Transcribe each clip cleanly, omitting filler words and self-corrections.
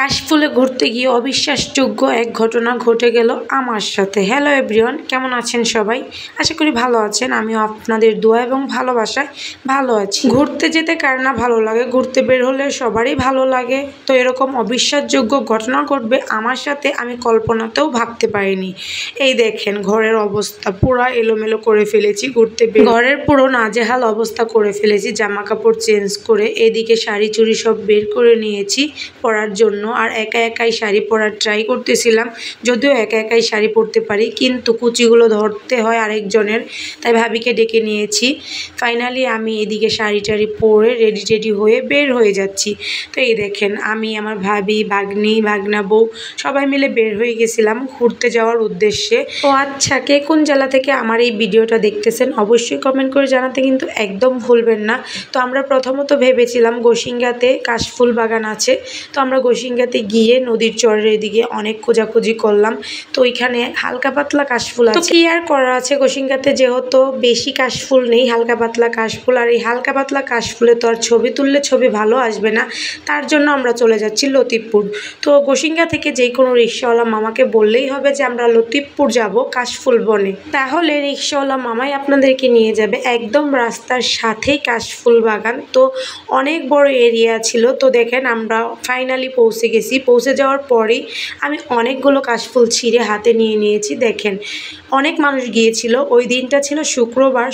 কাশফুলে ঘুরতে গিয়ে অবিশ্বাসযোগ্য এক ঘটনা ঘটে গেল আমার সাথে। হ্যালো এভরিওয়ান, কেমন আছেন সবাই? আশা করি ভালো আছেন। আমিও আপনাদের দোয়া এবং ভালোবাসায় ভালো আছি। ঘুরতে যেতে কার না ভালো লাগে, ঘুরতে বের হলে সবারই ভালো লাগে। তো এরকম অবিশ্বাসযোগ্য ঘটনা ঘটবে আমার সাথে আমি কল্পনাতেও ভাবতে পারিনি। এই দেখেন ঘরের অবস্থা পুরো এলোমেলো করে ফেলেছি। ঘরের পুরো নাজেহাল অবস্থা করে ফেলেছি, জামা কাপড় চেঞ্জ করে এদিকে শাড়ি চুড়ি সব বের করে নিয়েছি পরার জন্য। আর একা একাই শাড়ি পরার ট্রাই করতেছিলাম, যদিও একা একাই শাড়ি পরতে পারি, কিন্তু কুচিগুলো ধরতে হয় আরেকজনের, তাই ভাবিকে ডেকে নিয়েছি। ফাইনালি আমি এদিকে শাড়ি টাড়ি পরে রেডি হয়ে বের হয়ে যাচ্ছি। তো এই দেখেন আমি, আমার ভাবি, ভাগ্নি, ভাগনা বউ সবাই মিলে বের হয়ে গেছিলাম ঘুরতে যাওয়ার উদ্দেশ্যে। ও আচ্ছা, কে কোন জেলা থেকে আমার এই ভিডিওটা দেখতেছেন অবশ্যই কমেন্ট করে জানাতে কিন্তু একদম ভুলবেন না। তো আমরা প্রথমত ভেবেছিলাম গোসিঙ্গাতে কাশফুল বাগান আছে, তো আমরা গোসিঙ্গাতে গিয়ে নদীর চরের এদিকে অনেক খোঁজাখুঁজি করলাম। তো ওইখানে হালকা পাতলা কাশফুল আছে। তো কি আর করা আছে, গোসিঙ্গাতে যেহেতু বেশি কাশফুল নেই, হালকা পাতলা কাশফুল, আর এই হালকা পাতলা কাশফুলে তো আর ছবি তুললে ছবি ভালো আসবে না, তার জন্য আমরা চলে যাচ্ছি লতিফপুর। তো গোসিঙ্গা থেকে যে কোনো রিক্সাওয়ালা মামাকে বললেই হবে যে আমরা লতিফপুর যাব কাশফুল বনে, তাহলে রিক্সাওয়ালা মামাই আপনাদেরকে নিয়ে যাবে। একদম রাস্তার সাথেই কাশফুল বাগান, তো অনেক বড় এরিয়া ছিল। তো দেখেন আমরা ফাইনালি পৌঁছে গেছি। পৌঁছে যাওয়ার পরেই আমি অনেকগুলো কাশফুল ছিঁড়ে হাতে নিয়ে নিয়েছি। দেখেন অনেক মানুষ গিয়েছিল, ওই দিনটা ছিল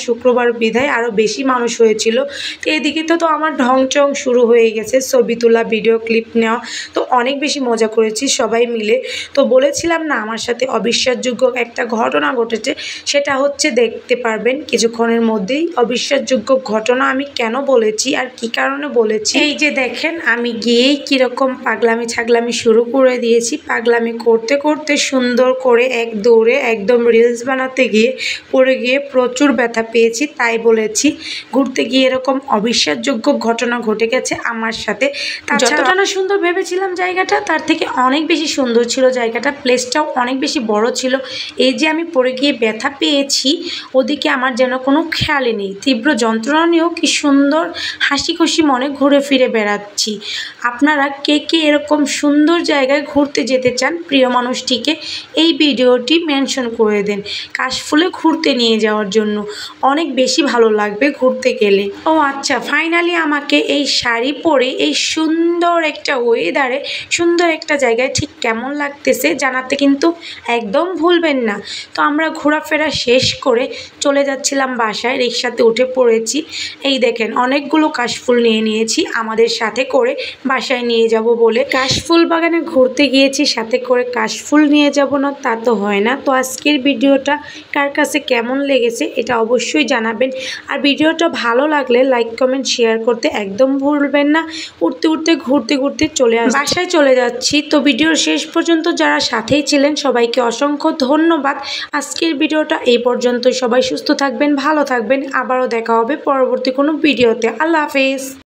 শুক্রবার বিধায় আরও বেশি মানুষ হয়েছিল। তো এদিকে তো আমার ঢংচং শুরু হয়ে গেছে, ছবি তোলা, ভিডিও ক্লিপ নেওয়া। তো অনেক বেশি মজা করেছি সবাই মিলে। তো বলেছিলাম না আমার সাথে অবিশ্বাসযোগ্য একটা ঘটনা ঘটেছে, সেটা হচ্ছে দেখতে পারবেন কিছুক্ষণের মধ্যেই। অবিশ্বাসযোগ্য ঘটনা আমি কেন বলেছি আর কি কারণে বলেছি, এই যে দেখেন আমি গিয়েই কীরকম পাগলামি ছাগলামি শুরু করে দিয়েছি। পাগলামি করতে করতে সুন্দর করে এক দৌড়ে একদম রিলস বানাতে গিয়ে পড়ে গিয়ে প্রচুর ব্যথা পেয়েছি, তাই বলেছি ঘুরতে গিয়ে এরকম অবিশ্বাসযোগ্য ঘটনা ঘটে গেছে আমার সাথে। যতটা না সুন্দর ভেবেছিলাম জায়গাটা, তার থেকে অনেক বেশি সুন্দর ছিল জায়গাটা, প্লেসটাও অনেক বেশি বড় ছিল। এই যে আমি পড়ে গিয়ে ব্যথা পেয়েছি, ওদিকে আমার যেন কোনো খেয়ালই নেই। তীব্র যন্ত্রণা নিয়েও কি সুন্দর হাসি খুশি মনে ঘুরে ফিরে বেড়াচ্ছি। আপনারা কে কে এরকম সুন্দর জায়গায় ঘুরতে যেতে চান প্রিয় মানুষটিকে এই ভিডিওটি মেনশন করে দেন। কাশফুলে ঘুরতে নিয়ে যাওয়ার জন্য অনেক বেশি ভালো লাগবে ঘুরতে গেলে। ও আচ্ছা, ফাইনালি আমাকে এই শাড়ি পরে এই সুন্দর একটা ওয়েদারে সুন্দর একটা জায়গায় ঠিক কেমন লাগতেছে জানাতে কিন্তু একদম ভুলবেন না। তো আমরা ঘোরাফেরা শেষ করে চলে যাচ্ছিলাম বাসায়, রিক্সাতে উঠে পড়েছি। এই দেখেন অনেকগুলো কাশফুল নিয়ে নিয়েছি আমাদের সাথে করে বাসায় নিয়ে যাব বলে। কাশফুল বাগানে ঘুরতে গিয়েছি, সাথে করে কাশফুল নিয়ে যাব না তা তো হয় না। তো আজকের ভিডিওটা কার কাছে কেমন লেগেছে এটা অবশ্যই জানাবেন। আর ভিডিওটা ভালো লাগলে লাইক কমেন্ট শেয়ার করতে একদম ভুলবেন না। ঘুরতে ঘুরতে বাসায় চলে যাচ্ছি। তো ভিডিওর শেষ পর্যন্ত যারা সাথেই ছিলেন সবাইকে অসংখ্য ধন্যবাদ। আজকের ভিডিওটা এই পর্যন্ত। সবাই সুস্থ থাকবেন, ভালো থাকবেন। আবারও দেখা হবে পরবর্তী কোনো ভিডিওতে। আল্লাহ হাফেজ।